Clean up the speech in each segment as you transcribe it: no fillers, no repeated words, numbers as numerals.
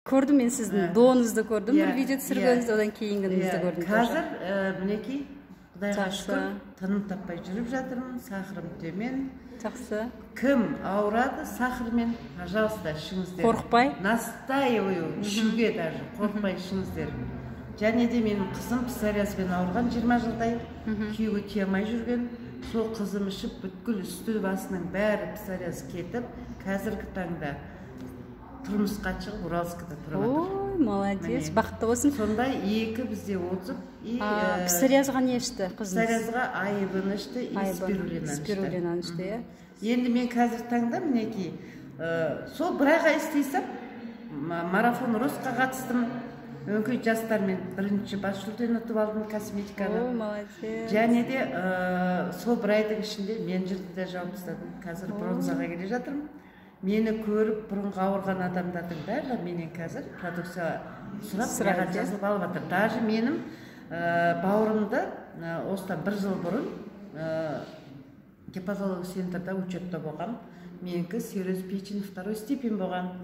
Көрдім мен сіздің доңызды көрдім, бір видео түсіргеніңізді, одан кейінгіңізді көрдім. Қазір мінекей Құдайға шүкір тыным таппай жүріп жатырмын, сахарым төмен. Жақсы. Кім ауырады сахармен, пожалуйста, ішіңіздер. Қорықпай? Настаиваю, ішуге даже, қорықпай ішіңіздер. Және де менің қызым псориазбен ауырған 20 жылдай, күйеуге тие алмай жүрген. Сол қызым ішіп, бүткіл үсті басының бәрі псориаз кетіп, қазіргі таңда тұрмысқа шығып, Уралскіде тұрып жатыр. Ой, молодец, бақытты болсын. Сондай екі бізде отзып. Псориазға не ішті қызыңыз? Псориазға айыбын ішті, спирулинаны ішті. Енді мен қазір таңда мінекей, сол бір айға істейсем, марафон Росқа қатыстым. Өңкей жастармен бірінші бас жүлдені ұтып алдым косметиканы. О, молодец. Және де сол бір айдың ішінде мен жүрді де жауып тастадым. Қазір бронзаға келе жатырмын. Мені көріп бұрынғы ауырған адамдардың бәрі менен қазір продукция сұрап маған жазылып алып жатыр. Даже менің бауырымды осыдан бір жыл бұрын гепатология центрда учетта болған. Менікі цирроз печени второй степень болған.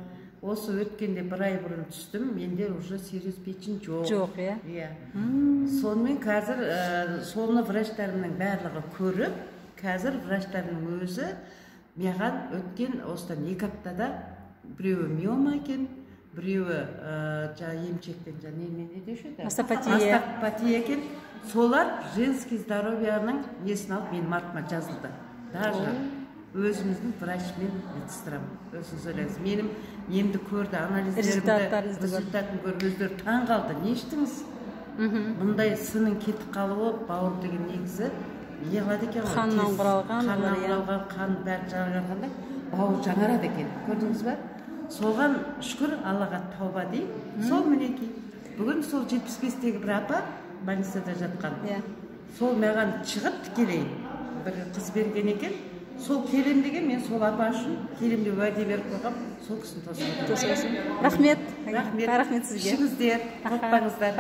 Осы өткенде бір ай бұрын түстім, менде уже цирроз печени жоқ. Жоқ, иә? Сонымен қазір соны врачтарымның барлығы көріп, қазір врачтарының өзі маған өткен осыдан 2 аптада біреуі миома екен, біреуі емшектен немен не деуші еді? Остеопатия екен. Солар женский здоровьяның несін алып менің артыма жазылды. Даже өзіміздің врачмен медсестрам. Өзіңіз ойлаңыз. Менің емді көрді, анализдерімді, результатын көріп өздері таң қалды. Не іштіңіз? Бұндай сының кетіп қалуы, бауыр деген негізі еғылады екен. Қаннан құралған. Қаннан құралған, қан бәрі жаңарғанда бауыр жаңарады екен. Көрдіңіз бе? Соған шүкір, Аллаға тауба дейін. Сол мінекей. Бүгін сол 75-тегі бір апа больницада жатқан. Сол маған шығып тікелей бір қыз берген екен. Сол келем деген, мен сол апа үшін келемде уәде беріп қойғам, сол кісіні тосып. Рахмет. Рахмет сізге. Ішіңіздер, қорықпаңыздар.